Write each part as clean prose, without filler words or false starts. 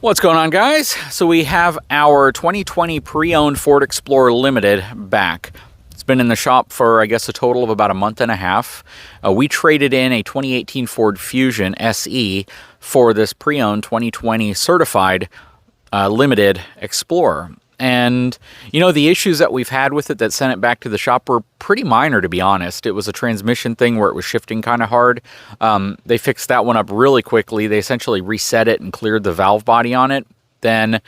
What's going on, guys? So we have our 2020 pre-owned Ford Explorer Limited back. It's been in the shop for, I guess, a total of about a month and a half. We traded in a 2018 Ford Fusion SE for this pre-owned 2020 certified Limited Explorer. And, you know, the issues that we've had with it that sent it back to the shop were pretty minor, to be honest. It was a transmission thing where it was shifting kind of hard. They fixed that one up really quickly. They essentially reset it and cleared the valve body on it. Then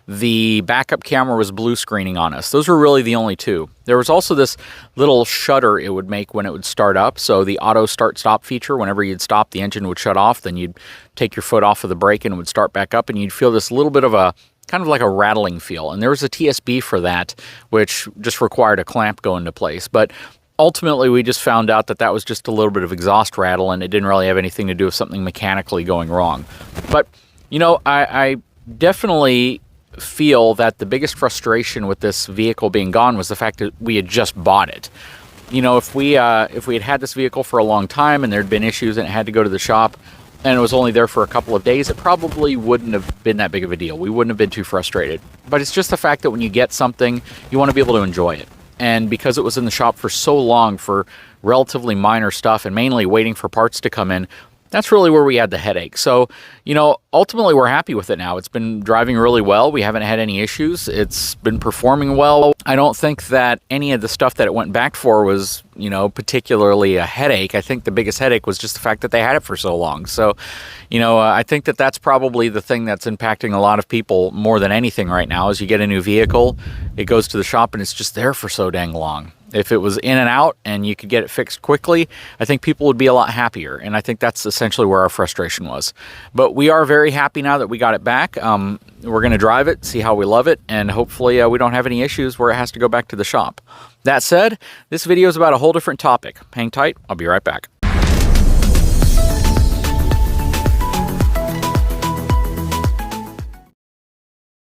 the backup camera was blue screening on us. Those were really the only two. There was also this little shutter it would make when it would start up. So the auto start-stop feature, whenever you'd stop, the engine would shut off. Then you'd take your foot off of the brake and it would start back up. And you'd feel this little bit of a kind of like a rattling feel. And there was a TSB for that, which just required a clamp go into place. But ultimately, we just found out that that was just a little bit of exhaust rattle, and it didn't really have anything to do with something mechanically going wrong. But, you know, I definitely feel that the biggest frustration with this vehicle being gone was the fact that we had just bought it. You know, if we had had this vehicle for a long time and there'd been issues and it had to go to the shop, and it was only there for a couple of days, it probably wouldn't have been that big of a deal. We wouldn't have been too frustrated. But it's just the fact that when you get something, you want to be able to enjoy it. And because it was in the shop for so long for relatively minor stuff and mainly waiting for parts to come in, that's really where we had the headache. So, you know, ultimately we're happy with it now. It's been driving really well. We haven't had any issues. It's been performing well. I don't think that any of the stuff that it went back for was, you know, particularly a headache. I think the biggest headache was just the fact that they had it for so long. So, you know, I think that that's probably the thing that's impacting a lot of people more than anything right now is you get a new vehicle, it goes to the shop and it's just there for so dang long. If it was in and out and you could get it fixed quickly, I think people would be a lot happier. And I think that's essentially where our frustration was. But we are very happy now that we got it back. We're going to drive it, see how we love it, and hopefully we don't have any issues where it has to go back to the shop. That said, this video is about a whole different topic. Hang tight, I'll be right back.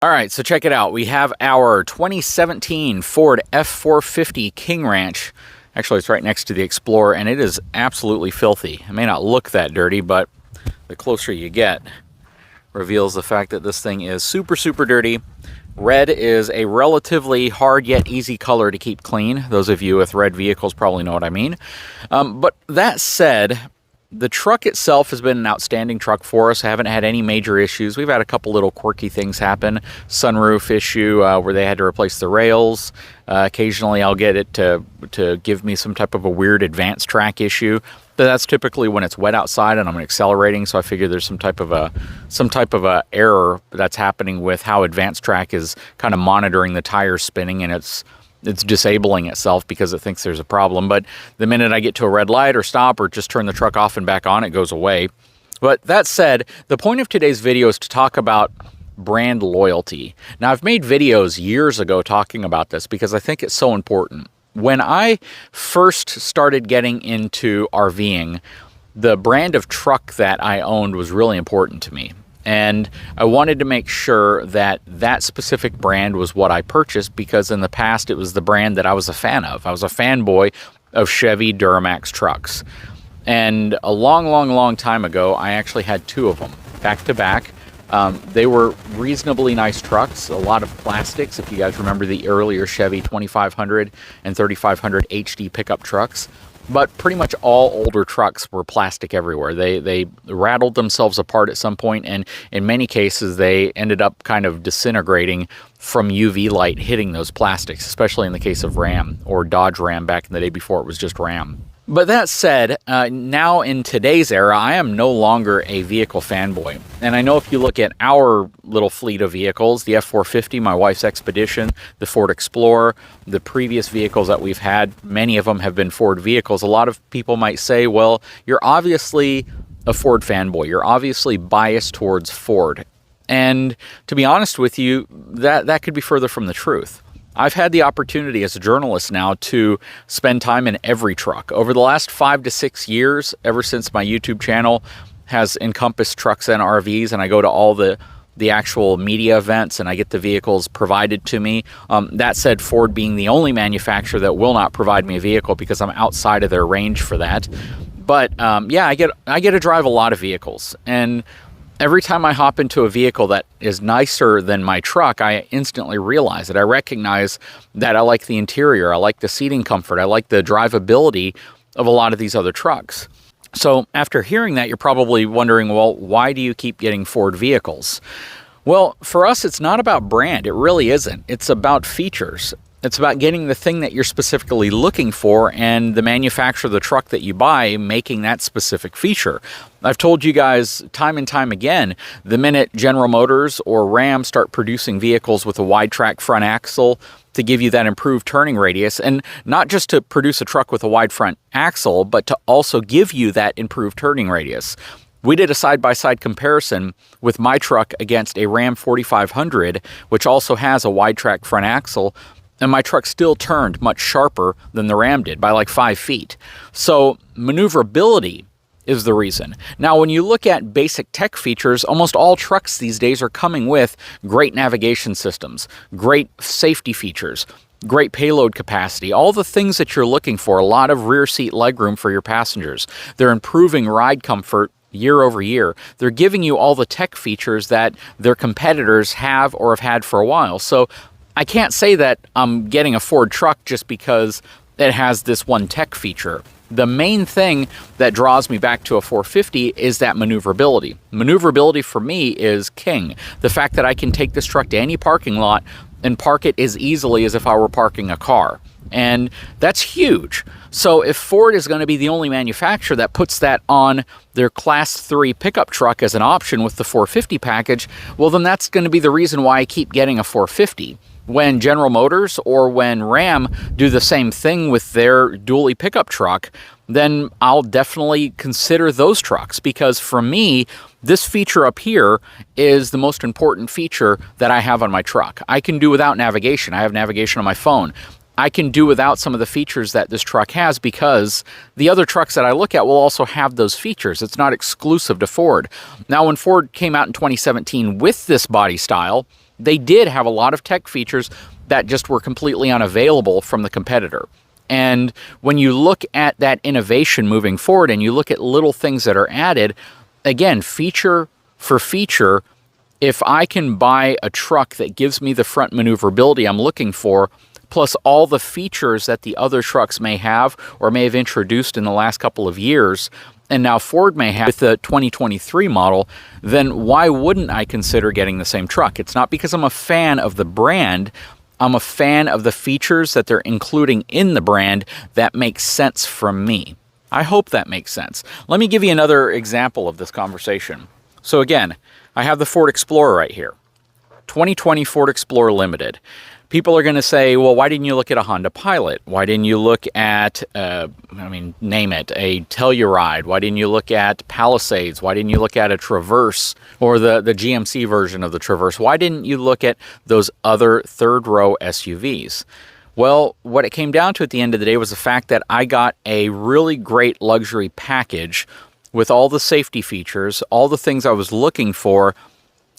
All right, so check it out. We have our 2017 Ford F450 King Ranch. Actually, it's right next to the Explorer, and it is absolutely filthy. It may not look that dirty, but the closer you get, reveals the fact that this thing is super, super dirty. Red is a relatively hard yet easy color to keep clean. Those of you with red vehicles probably know what I mean. But that said, the truck itself has been an outstanding truck for us. I haven't had any major issues. We've had a couple little quirky things happen. Sunroof issue where they had to replace the rails. Occasionally I'll get it to give me some type of a weird advanced track issue. But that's typically when it's wet outside and I'm accelerating, so I figure there's some type of a error that's happening with how advanced track is kind of monitoring the tires spinning, and it's disabling itself because it thinks there's a problem. But the minute I get to a red light or stop or just turn the truck off and back on, it goes away. But that said, the point of today's video is to talk about brand loyalty. Now, I've made videos years ago talking about this because I think it's so important. When I first started getting into RVing, the brand of truck that I owned was really important to me. And I wanted to make sure that that specific brand was what I purchased because in the past it was the brand that I was a fan of. I was a fanboy of Chevy Duramax trucks. And a long, long, long time ago, I actually had two of them back to back. They were reasonably nice trucks, a lot of plastics. If you guys remember the earlier Chevy 2500 and 3500 HD pickup trucks. But pretty much all older trucks were plastic everywhere. They rattled themselves apart at some point, and in many cases they ended up kind of disintegrating from UV light hitting those plastics, especially in the case of Ram or Dodge Ram back in the day before it was just Ram. But that said, now in today's era, I am no longer a vehicle fanboy. And I know if you look at our little fleet of vehicles, the F450, my wife's Expedition, the Ford Explorer, the previous vehicles that we've had, many of them have been Ford vehicles. A lot of people might say, well, you're obviously a Ford fanboy. You're obviously biased towards Ford. And to be honest with you, that could be further from the truth. I've had the opportunity as a journalist now to spend time in every truck. Over the last 5 to 6 years, ever since my YouTube channel has encompassed trucks and RVs, and I go to all the actual media events and I get the vehicles provided to me. That said, Ford being the only manufacturer that will not provide me a vehicle because I'm outside of their range for that. But yeah, I get to drive a lot of vehicles. And Every time I hop into a vehicle that is nicer than my truck, I instantly realize it. I recognize that I like the interior, I like the seating comfort, I like the drivability of a lot of these other trucks. So after hearing that, you're probably wondering, well, why do you keep getting Ford vehicles? Well, for us, it's not about brand. It really isn't. It's about features. It's about getting the thing that you're specifically looking for and the manufacturer of the truck that you buy making that specific feature. I've told you guys time and time again, the minute General Motors or Ram start producing vehicles with a wide track front axle to give you that improved turning radius, and not just to produce a truck with a wide front axle, but to also give you that improved turning radius. We did a side-by-side comparison with my truck against a Ram 4500, which also has a wide track front axle, and my truck still turned much sharper than the Ram did by like 5 feet. So maneuverability is the reason. Now, when you look at basic tech features, almost all trucks these days are coming with great navigation systems, great safety features, great payload capacity, all the things that you're looking for, a lot of rear seat legroom for your passengers. They're improving ride comfort year over year. They're giving you all the tech features that their competitors have or have had for a while. So I can't say that I'm getting a Ford truck just because it has this one tech feature. The main thing that draws me back to a 450 is that maneuverability. Maneuverability for me is king. The fact that I can take this truck to any parking lot and park it as easily as if I were parking a car. And that's huge. So if Ford is going to be the only manufacturer that puts that on their Class 3 pickup truck as an option with the 450 package, well, then that's going to be the reason why I keep getting a 450. When General Motors or when Ram do the same thing with their dually pickup truck, then I'll definitely consider those trucks, because for me, this feature up here is the most important feature that I have on my truck. I can do without navigation. I have navigation on my phone. I can do without some of the features that this truck has, because the other trucks that I look at will also have those features. It's not exclusive to Ford. Now, when Ford came out in 2017 with this body style, they did have a lot of tech features that just were completely unavailable from the competitor. And when you look at that innovation moving forward and you look at little things that are added, again, feature for feature, if I can buy a truck that gives me the front maneuverability I'm looking for, plus all the features that the other trucks may have or may have introduced in the last couple of years, and now Ford may have with the 2023 model, then why wouldn't I consider getting the same truck? It's not because I'm a fan of the brand. I'm a fan of the features that they're including in the brand that makes sense from me. I hope that makes sense. Let me give you another example of this conversation. So again, I have the Ford Explorer right here. 2020 Ford Explorer Limited. People are going to say, well, why didn't you look at a Honda Pilot? Why didn't you look at, name it, a Telluride? Why didn't you look at Palisades? Why didn't you look at a Traverse or the GMC version of the Traverse? Why didn't you look at those other third-row SUVs? Well, what it came down to at the end of the day was the fact that I got a really great luxury package with all the safety features, all the things I was looking for,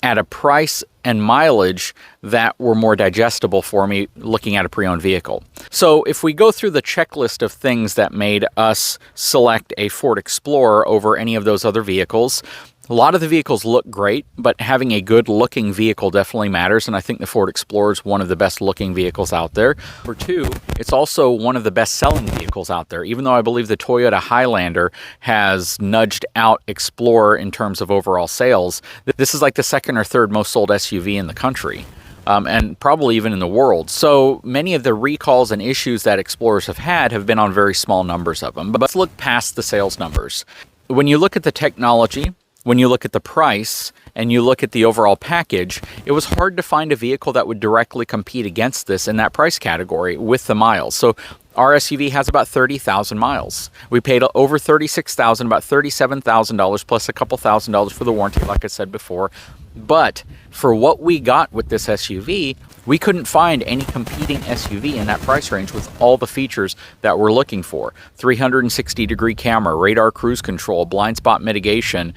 at a price and mileage that were more digestible for me looking at a pre-owned vehicle. So if we go through the checklist of things that made us select a Ford Explorer over any of those other vehicles, a lot of the vehicles look great, but having a good looking vehicle definitely matters, and I think the Ford Explorer is one of the best looking vehicles out there. Number two, it's also one of the best selling vehicles out there, even though I believe the Toyota Highlander has nudged out Explorer in terms of overall sales. This is like the second or third most sold SUV in the country. And probably even in the world. So many of the recalls and issues that Explorers have had have been on very small numbers of them. But let's look past the sales numbers. When you look at the technology, when you look at the price, and you look at the overall package, it was hard to find a vehicle that would directly compete against this in that price category with the miles. So our SUV has about 30,000 miles. We paid over $36,000, about $37,000 plus a couple $1,000s for the warranty, like I said before. But for what we got with this SUV, We couldn't find any competing SUV in that price range with all the features that we're looking for. 360-degree camera, radar cruise control, blind spot mitigation.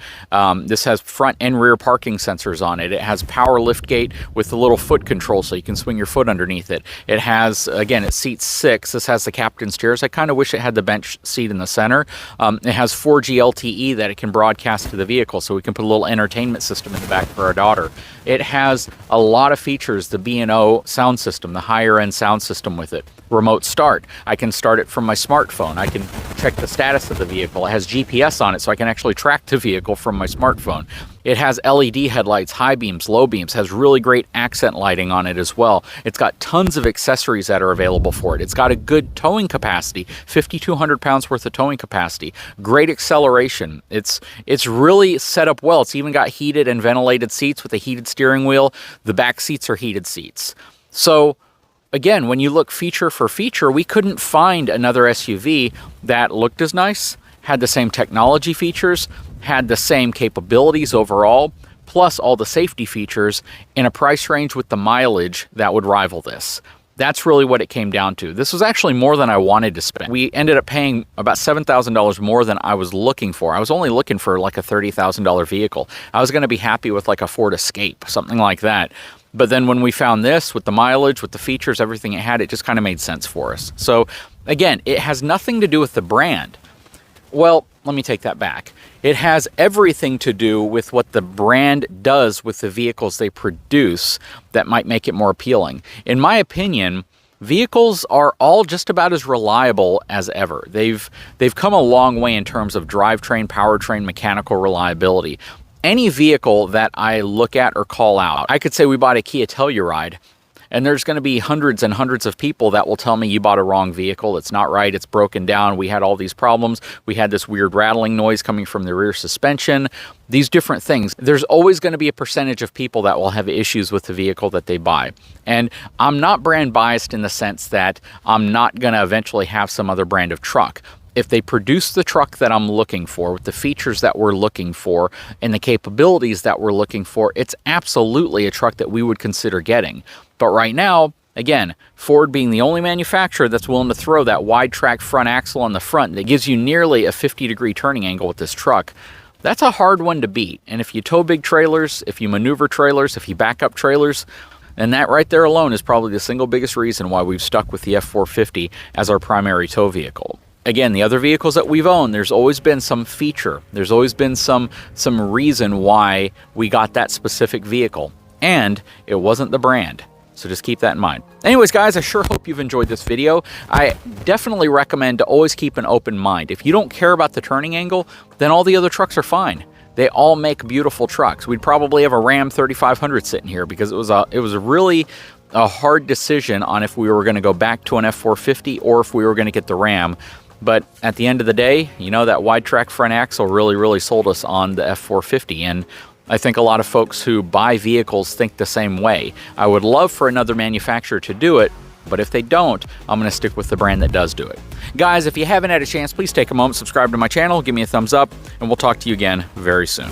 This has front and rear parking sensors on it. It has power liftgate with the little foot control so you can swing your foot underneath it. It has, again, it seats 6. This has the captain's chairs. I kind of wish it had the bench seat in the center. It has 4G LTE that it can broadcast to the vehicle, so we can put a little entertainment system in the back for our daughter. It has a lot of features, the B&O sound system, the higher end sound system with it. Remote start. I can start it from my smartphone. I can check the status of the vehicle. It has GPS on it, so I can actually track the vehicle from my smartphone. It has LED headlights, high beams, low beams, has really great accent lighting on it as well. It's got tons of accessories that are available for it. It's got a good towing capacity, 5,200 pounds worth of towing capacity, great acceleration. It's really set up well. It's even got heated and ventilated seats with a heated steering wheel. The back seats are heated seats. So again, when you look feature for feature, we couldn't find another SUV that looked as nice, had the same technology features, had the same capabilities overall, plus all the safety features in a price range with the mileage that would rival this. That's really what it came down to. This was actually more than I wanted to spend. We ended up paying about $7,000 more than I was looking for. I was only looking for like a $30,000 vehicle. I was going to be happy with like a Ford Escape, something like that. But then when we found this with the mileage, with the features, everything it had, it just kind of made sense for us. So again, it has nothing to do with the brand. Well, let me take that back. It has everything to do with what the brand does with the vehicles they produce that might make it more appealing. In my opinion, vehicles are all just about as reliable as ever. They've come a long way in terms of drivetrain, powertrain, mechanical reliability. Any vehicle that I look at or call out, I could say we bought a Kia Telluride, and there's going to be hundreds and hundreds of people that will tell me you bought a wrong vehicle. It's not right. It's broken down. We had all these problems. We had this weird rattling noise coming from the rear suspension. These different things. There's always going to be a percentage of people that will have issues with the vehicle that they buy. And I'm not brand biased in the sense that I'm not going to eventually have some other brand of truck. If they produce the truck that I'm looking for with the features that we're looking for and the capabilities that we're looking for, it's absolutely a truck that we would consider getting. But right now, again, Ford being the only manufacturer that's willing to throw that wide track front axle on the front that gives you nearly a 50-degree turning angle with this truck, that's a hard one to beat. And if you tow big trailers, if you maneuver trailers, if you back up trailers, then that right there alone is probably the single biggest reason why we've stuck with the F450 as our primary tow vehicle. Again, the other vehicles that we've owned, there's always been some feature. There's always been some reason why we got that specific vehicle. And it wasn't the brand. So just keep that in mind. Anyways, guys, I sure hope you've enjoyed this video. I definitely recommend to always keep an open mind. If you don't care about the turning angle, then all the other trucks are fine. They all make beautiful trucks. We'd probably have a Ram 3500 sitting here because it was really a hard decision on if we were going to go back to an F450 or if we were going to get the Ram. But at the end of the day, you know, that wide track front axle really sold us on the F450. And I think a lot of folks who buy vehicles think the same way. I would love for another manufacturer to do it, but if they don't, I'm going to stick with the brand that does do it. Guys, if you haven't had a chance, please take a moment, subscribe to my channel, give me a thumbs up, and we'll talk to you again very soon.